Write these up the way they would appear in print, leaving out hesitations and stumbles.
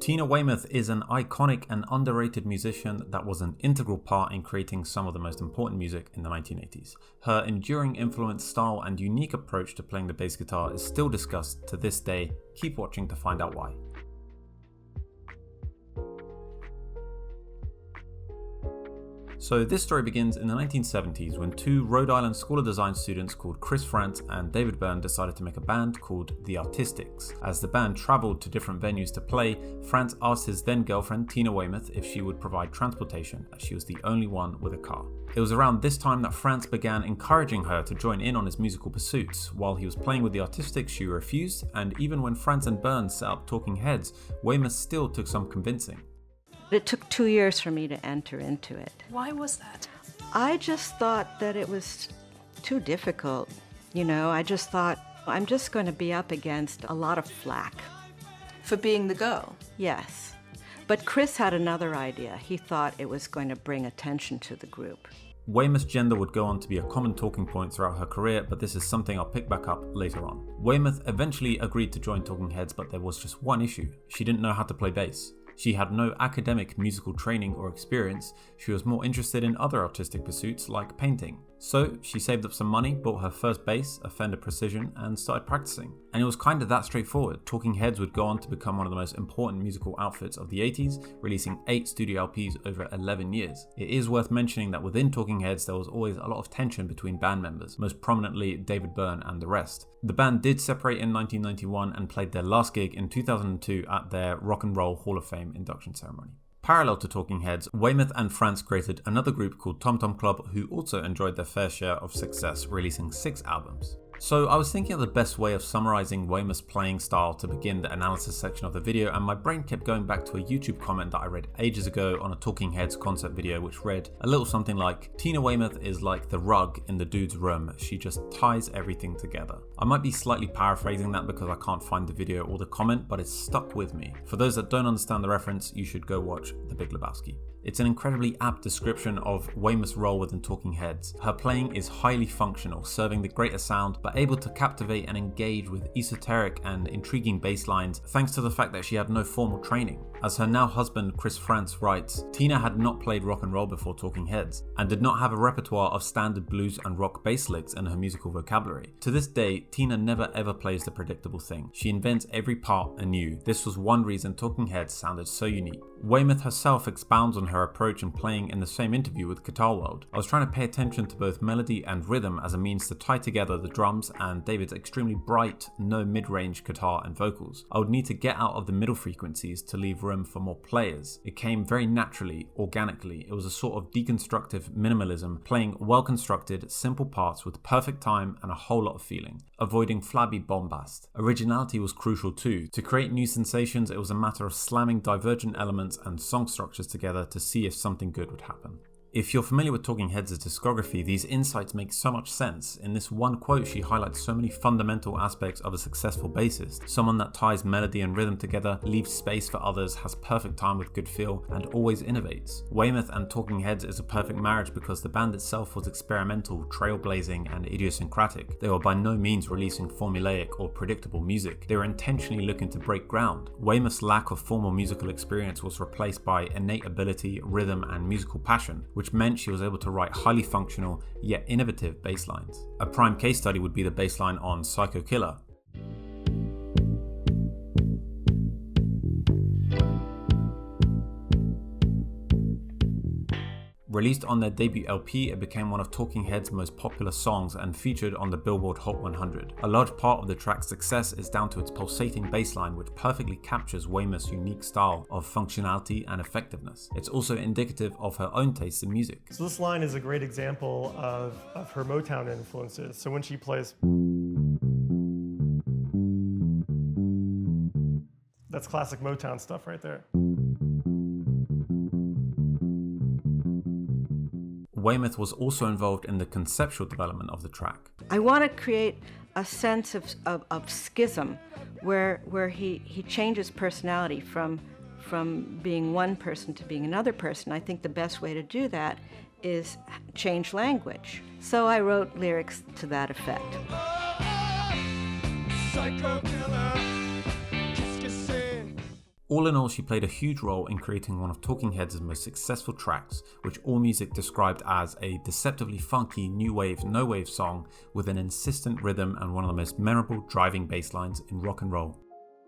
Tina Weymouth is an iconic and underrated musician that was an integral part in creating some of the most important music in the 1980s. Her enduring influence, style, and unique approach to playing the bass guitar is still discussed to this day. Keep watching to find out why. So this story begins in the 1970s when two Rhode Island School of Design students called Chris Frantz and David Byrne decided to make a band called The Artistics. As the band travelled to different venues to play, Frantz asked his then girlfriend Tina Weymouth if she would provide transportation, as she was the only one with a car. It was around this time that Frantz began encouraging her to join in on his musical pursuits. While he was playing with The Artistics, she refused, and even when Frantz and Byrne set up Talking Heads, Weymouth still took some convincing. It took 2 years for me to enter into it. Why was that? I just thought that it was too difficult. I just thought, I'm just going to be up against a lot of flack. For being the girl? Yes. But Chris had another idea. He thought it was going to bring attention to the group. Weymouth's gender would go on to be a common talking point throughout her career, but this is something I'll pick back up later on. Weymouth eventually agreed to join Talking Heads, but there was just one issue. She didn't know how to play bass. She had no academic musical training or experience. She was more interested in other artistic pursuits like painting. So she saved up some money, bought her first bass, a Fender Precision, and started practicing. And it was kind of that straightforward. Talking Heads would go on to become one of the most important musical outfits of the 80s, releasing 8 studio LPs over 11 years. It is worth mentioning that within Talking Heads there was always a lot of tension between band members, most prominently David Byrne and the rest. The band did separate in 1991 and played their last gig in 2002 at their Rock and Roll Hall of Fame induction ceremony. Parallel to Talking Heads, Weymouth and Frantz created another group called Tom Tom Club, who also enjoyed their fair share of success, releasing 6 albums. So I was thinking of the best way of summarizing Weymouth's playing style to begin the analysis section of the video, and my brain kept going back to a YouTube comment that I read ages ago on a Talking Heads concept video, which read a little something like, "Tina Weymouth is like the rug in the dude's room, she just ties everything together." I might be slightly paraphrasing that because I can't find the video or the comment, but it's stuck with me. For those that don't understand the reference, you should go watch The Big Lebowski. It's an incredibly apt description of Weymouth's role within Talking Heads. Her playing is highly functional, serving the greater sound, but able to captivate and engage with esoteric and intriguing bass lines thanks to the fact that she had no formal training. As her now husband Chris Frantz writes, Tina had not played rock and roll before Talking Heads, and did not have a repertoire of standard blues and rock bass licks in her musical vocabulary. To this day, Tina never ever plays the predictable thing. She invents every part anew. This was one reason Talking Heads sounded so unique. Weymouth herself expounds on her approach in playing in the same interview with Guitar World. I was trying to pay attention to both melody and rhythm as a means to tie together the drums and David's extremely bright, no mid-range guitar and vocals. I would need to get out of the middle frequencies to leave room for more players. It came very naturally, organically. It was a sort of deconstructive minimalism, playing well-constructed, simple parts with perfect time and a whole lot of feeling, avoiding flabby bombast. Originality was crucial too. To create new sensations, it was a matter of slamming divergent elements and song structures together to see if something good would happen. If you're familiar with Talking Heads' discography, these insights make so much sense. In this one quote, she highlights so many fundamental aspects of a successful bassist. Someone that ties melody and rhythm together, leaves space for others, has perfect time with good feel, and always innovates. Weymouth and Talking Heads is a perfect marriage because the band itself was experimental, trailblazing, and idiosyncratic. They were by no means releasing formulaic or predictable music. They were intentionally looking to break ground. Weymouth's lack of formal musical experience was replaced by innate ability, rhythm, and musical passion, which meant she was able to write highly functional yet innovative bass lines. A prime case study would be the bass line on Psycho Killer. Released on their debut LP, it became one of Talking Heads' most popular songs and featured on the Billboard Hot 100. A large part of the track's success is down to its pulsating bass line, which perfectly captures Weymouth's unique style of functionality and effectiveness. It's also indicative of her own taste in music. So this line is a great example of her Motown influences. So when she plays, that's classic Motown stuff right there. Weymouth was also involved in the conceptual development of the track. I want to create a sense of schism where he changes personality from being one person to being another person. I think the best way to do that is change language. So I wrote lyrics to that effect. Psycho killer. All in all, she played a huge role in creating one of Talking Heads' most successful tracks, which AllMusic described as a deceptively funky new wave, no wave song with an insistent rhythm and one of the most memorable driving bass lines in rock and roll.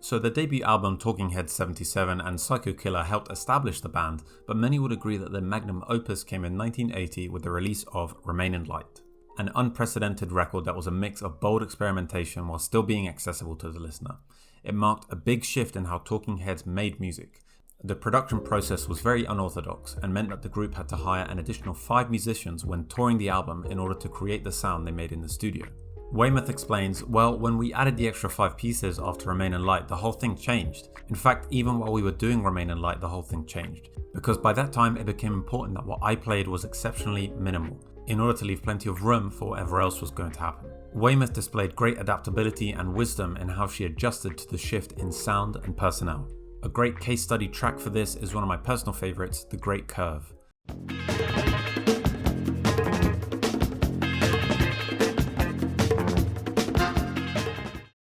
So the debut album Talking Heads 77 and Psycho Killer helped establish the band, but many would agree that their magnum opus came in 1980 with the release of Remain in Light, an unprecedented record that was a mix of bold experimentation while still being accessible to the listener. It marked a big shift in how Talking Heads made music. The production process was very unorthodox and meant that the group had to hire an additional 5 musicians when touring the album in order to create the sound they made in the studio. Weymouth explains, well, when we added the extra 5 pieces after Remain in Light, the whole thing changed. In fact, even while we were doing Remain in Light, the whole thing changed. Because by that time, it became important that what I played was exceptionally minimal, in order to leave plenty of room for whatever else was going to happen. Weymouth displayed great adaptability and wisdom in how she adjusted to the shift in sound and personnel. A great case study track for this is one of my personal favourites, The Great Curve.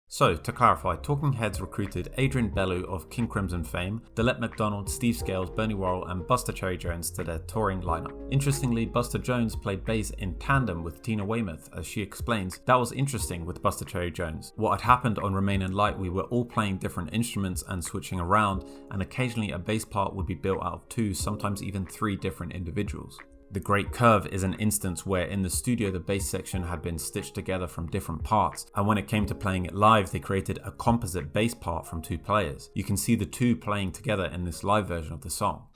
So, to clarify, Talking Heads recruited Adrian Bellew of King Crimson fame, Delette McDonald, Steve Scales, Bernie Worrell and Buster Cherry Jones to their touring lineup. Interestingly, Buster Jones played bass in tandem with Tina Weymouth. As she explains, that was interesting with Buster Cherry Jones. What had happened on Remain in Light, we were all playing different instruments and switching around, and occasionally a bass part would be built out of 2, sometimes even 3 different individuals. The Great Curve is an instance where in the studio the bass section had been stitched together from different parts, and when it came to playing it live they created a composite bass part from 2 players. You can see the 2 playing together in this live version of the song.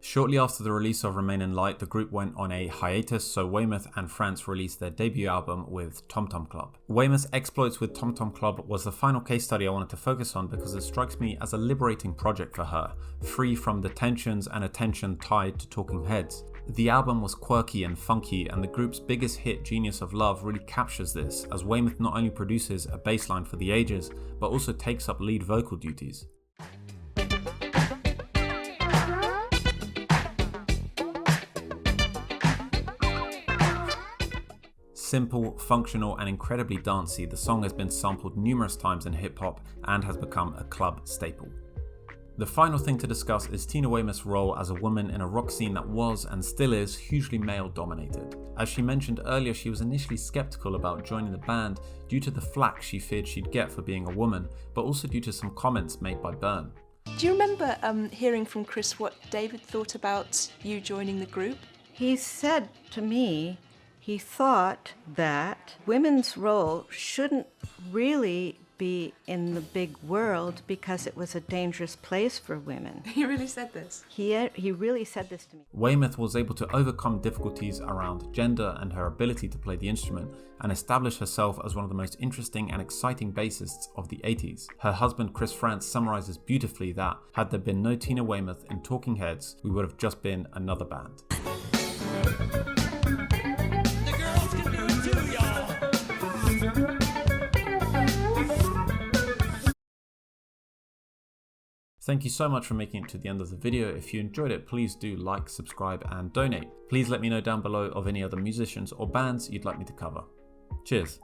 Shortly after the release of Remain in Light, the group went on a hiatus, so Weymouth and France released their debut album with Tom Tom Club. Weymouth's exploits with Tom Tom Club was the final case study I wanted to focus on because it strikes me as a liberating project for her, free from the tensions and attention tied to Talking Heads. The album was quirky and funky, and the group's biggest hit, Genius of Love, really captures this, as Weymouth not only produces a bass line for the ages, but also takes up lead vocal duties. Simple, functional and incredibly dancey, the song has been sampled numerous times in hip-hop and has become a club staple. The final thing to discuss is Tina Weymouth's role as a woman in a rock scene that was and still is hugely male-dominated. As she mentioned earlier, she was initially skeptical about joining the band due to the flack she feared she'd get for being a woman, but also due to some comments made by Byrne. Do you remember hearing from Chris what David thought about you joining the group? He said to me, he thought that women's role shouldn't really be in the big world because it was a dangerous place for women. He really said this? He really said this to me. Weymouth was able to overcome difficulties around gender and her ability to play the instrument and establish herself as one of the most interesting and exciting bassists of the 80s. Her husband Chris France summarizes beautifully that, had there been no Tina Weymouth in Talking Heads, we would have just been another band. Thank you so much for making it to the end of the video. If you enjoyed it, please do like, subscribe and donate. Please let me know down below of any other musicians or bands you'd like me to cover. Cheers.